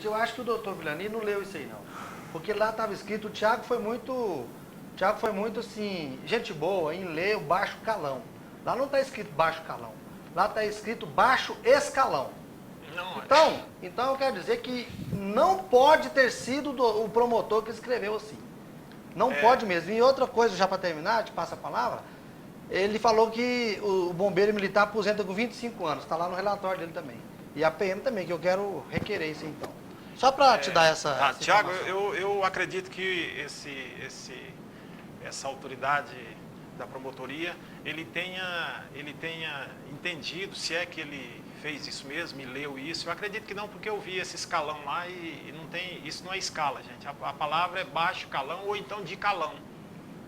Eu acho que o doutor Vilani não leu isso aí, não. Porque lá estava escrito, o Tiago foi muito, assim, gente boa em ler o baixo calão. Lá não está escrito baixo calão. Lá está escrito baixo escalão. Não, Então eu quero dizer que não pode ter sido o promotor que escreveu assim. Não pode mesmo. E outra coisa, já para terminar, te passo a palavra, ele falou que o bombeiro militar aposenta com 25 anos. Está lá no relatório dele também. E a PM também, que eu quero requerer isso então. Só para te dar essa Tiago, informação. eu acredito que essa autoridade da promotoria, ele tenha entendido, se é que ele fez isso mesmo e leu isso. Eu acredito que não, porque eu vi esse escalão lá e não tem, isso não é escala, gente. A palavra é baixo calão ou então de calão.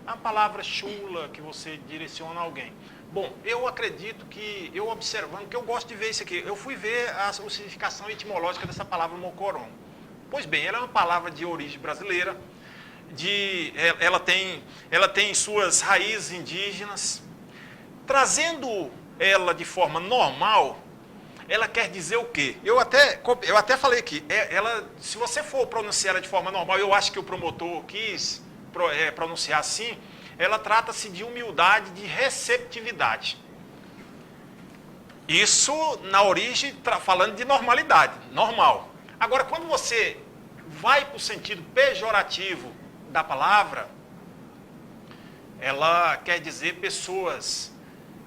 É uma palavra chula que você direciona a alguém. Bom, eu acredito que, eu observando, que eu gosto de ver isso aqui, eu fui ver a significação etimológica dessa palavra mocoron. Pois bem, ela é uma palavra de origem brasileira, ela tem suas raízes indígenas. Trazendo ela de forma normal, ela quer dizer o quê? Eu até falei aqui, se você for pronunciar ela de forma normal, eu acho que o promotor quis pronunciar assim, ela trata-se de humildade, de receptividade. Isso, na origem, falando de normalidade, normal. Agora, quando você vai para o sentido pejorativo da palavra, ela quer dizer pessoas,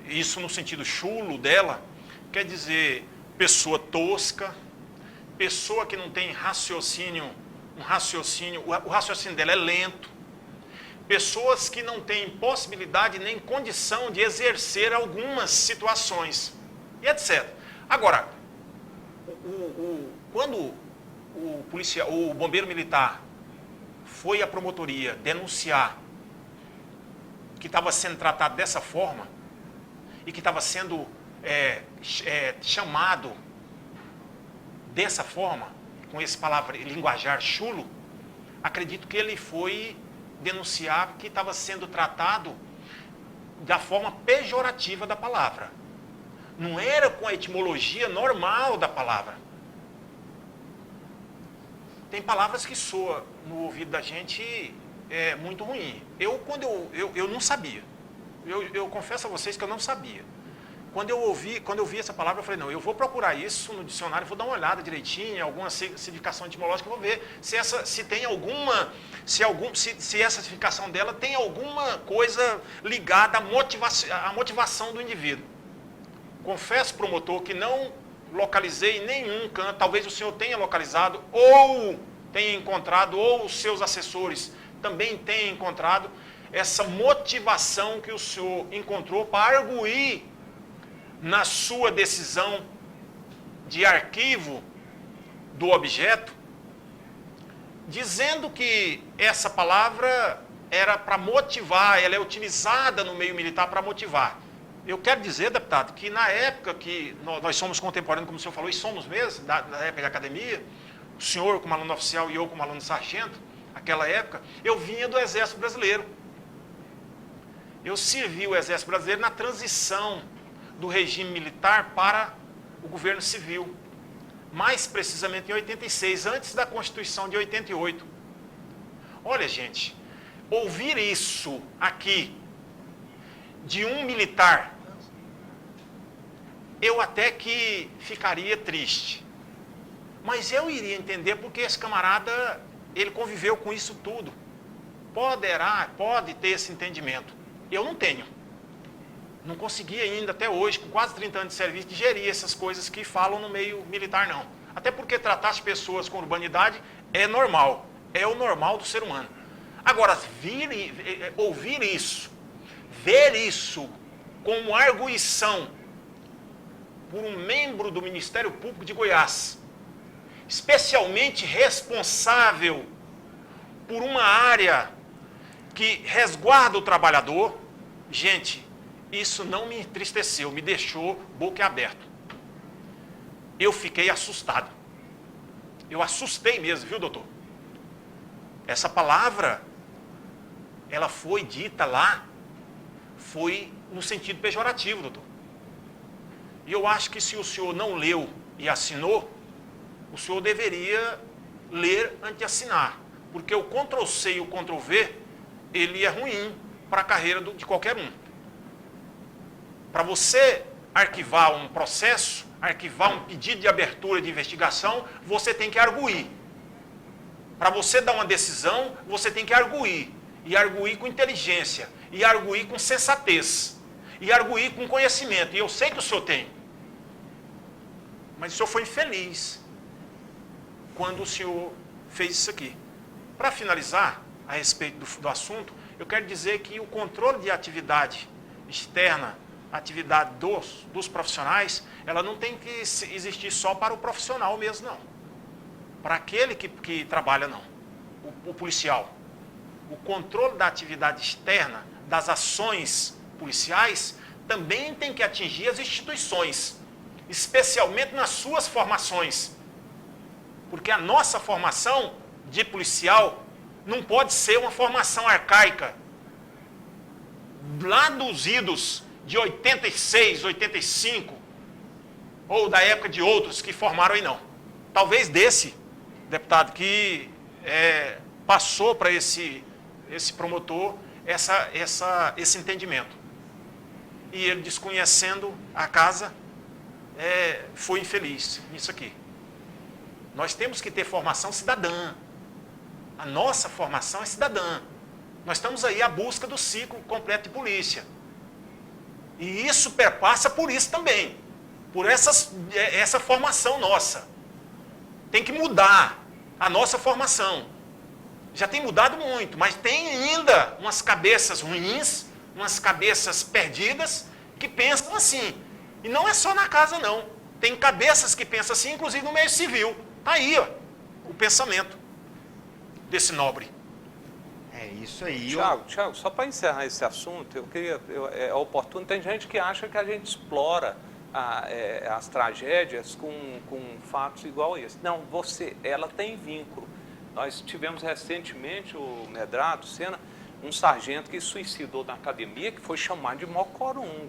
isso no sentido chulo dela, quer dizer pessoa tosca, pessoa que não tem raciocínio, o raciocínio dela é lento, pessoas que não têm possibilidade nem condição de exercer algumas situações, e etc. Agora, quando o bombeiro militar foi à promotoria denunciar que estava sendo tratado dessa forma e que estava sendo chamado dessa forma, com esse linguajar chulo, acredito que ele foi denunciar que estava sendo tratado da forma pejorativa da palavra. Não era com a etimologia normal da palavra. Tem palavras que soam no ouvido da gente muito ruim. Quando eu não sabia. Eu confesso a vocês que eu não sabia. Quando eu vi essa palavra, eu falei, não, eu vou procurar isso no dicionário, vou dar uma olhada direitinho, alguma significação etimológica, vou ver se essa significação dela tem alguma coisa ligada à motivação do indivíduo. Confesso, promotor, que não localizei em nenhum canto, talvez o senhor tenha localizado, ou tenha encontrado, ou os seus assessores também tenham encontrado, essa motivação que o senhor encontrou para arguir na sua decisão de arquivo do objeto, dizendo que essa palavra era para motivar, ela é utilizada no meio militar para motivar. Eu quero dizer, deputado, que na época que nós somos contemporâneos, como o senhor falou, e somos mesmo, da época de academia, o senhor como aluno oficial e eu como aluno sargento, naquela época, eu vinha do Exército Brasileiro. Eu servi o Exército Brasileiro na transição do regime militar para o governo civil. Mais precisamente em 86, antes da Constituição de 88. Olha, gente, ouvir isso aqui de um militar, eu até que ficaria triste. Mas eu iria entender porque esse camarada, ele conviveu com isso tudo. Pode ter esse entendimento. Eu não tenho. Não consegui ainda, até hoje, com quase 30 anos de serviço, digerir essas coisas que falam no meio militar, não. Até porque tratar as pessoas com urbanidade é normal. É o normal do ser humano. Agora, ouvir isso, ver isso como arguição por um membro do Ministério Público de Goiás, especialmente responsável por uma área que resguarda o trabalhador, gente, isso não me entristeceu, me deixou boquiaberto. Eu fiquei assustado. Eu assustei mesmo, viu, doutor? Essa palavra, ela foi dita lá, foi no sentido pejorativo, doutor. E eu acho que se o senhor não leu e assinou, o senhor deveria ler antes de assinar. Porque o Ctrl+C e o Ctrl+V, ele é ruim para a carreira de qualquer um. Para você arquivar um processo, arquivar um pedido de abertura de investigação, você tem que arguir. Para você dar uma decisão, você tem que arguir. E arguir com inteligência. E arguir com sensatez. E arguir com conhecimento. E eu sei que o senhor tem. Mas o senhor foi infeliz quando o senhor fez isso aqui. Para finalizar, a respeito do assunto, eu quero dizer que o controle de atividade externa, atividade dos profissionais, ela não tem que existir só para o profissional mesmo, não. Para aquele que trabalha, não. O policial. O controle da atividade externa, das ações policiais, também tem que atingir as instituições, especialmente nas suas formações. Porque a nossa formação de policial não pode ser uma formação arcaica. Lá dos idos de 86, 85, ou da época de outros que formaram aí, não. Talvez desse, deputado, que passou para esse promotor esse entendimento. E ele, desconhecendo a casa, foi infeliz nisso aqui. Nós temos que ter formação cidadã. A nossa formação é cidadã. Nós estamos aí à busca do ciclo completo de polícia. E isso perpassa por isso também. Por essa formação nossa. Tem que mudar a nossa formação. Já tem mudado muito, mas tem ainda umas cabeças ruins, umas cabeças perdidas, que pensam assim. E não é só na casa, não. Tem cabeças que pensam assim, inclusive no meio civil. Está aí, ó, o pensamento desse nobre. É isso aí. Tiago, só para encerrar esse assunto, é oportuno, tem gente que acha que a gente explora as tragédias com fatos igual a esse. Não, ela tem vínculo. Nós tivemos recentemente, o Medrado, um sargento que suicidou na academia, que foi chamado de mocorongo.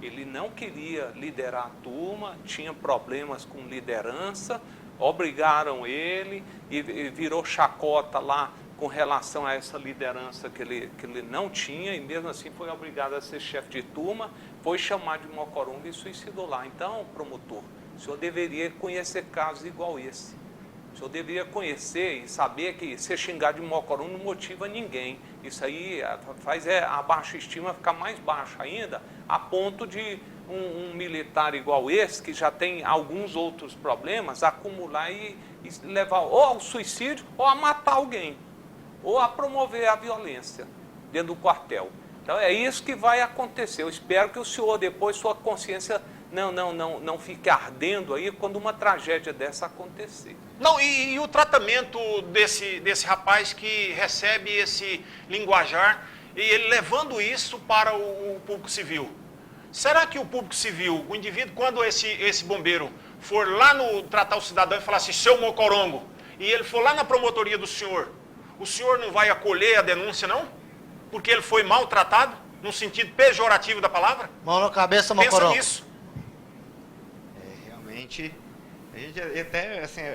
Ele não queria liderar a turma, tinha problemas com liderança, obrigaram ele e virou chacota lá com relação a essa liderança que ele não tinha, e mesmo assim foi obrigado a ser chefe de turma, foi chamado de mocorongo e suicidou lá. Então, promotor, o senhor deveria conhecer casos igual esse. O senhor deveria conhecer e saber que ser xingado de mocorongo não motiva ninguém. Isso aí faz a baixa estima ficar mais baixa ainda, a ponto de um militar igual esse, que já tem alguns outros problemas, acumular e levar ou ao suicídio, ou a matar alguém, ou a promover a violência dentro do quartel. Então é isso que vai acontecer. Eu espero que o senhor, depois, sua consciência não fique ardendo aí quando uma tragédia dessa acontecer. Não, e o tratamento desse rapaz que recebe esse linguajar, e ele levando isso para o público civil. Será que o público civil, o indivíduo, quando esse bombeiro for lá tratar o cidadão e falar assim, seu mocorongo, e ele for lá na promotoria do senhor, o senhor não vai acolher a denúncia, não? Porque ele foi maltratado, no sentido pejorativo da palavra? Mão na cabeça, mocorongo. Pensa nisso. Realmente,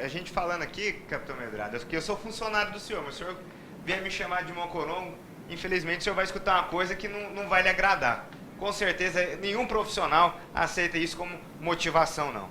a gente falando aqui, capitão Medrado, que eu sou funcionário do senhor, mas o senhor vier me chamar de mocorongo, infelizmente o senhor vai escutar uma coisa que não vai lhe agradar. Com certeza, nenhum profissional aceita isso como motivação, não.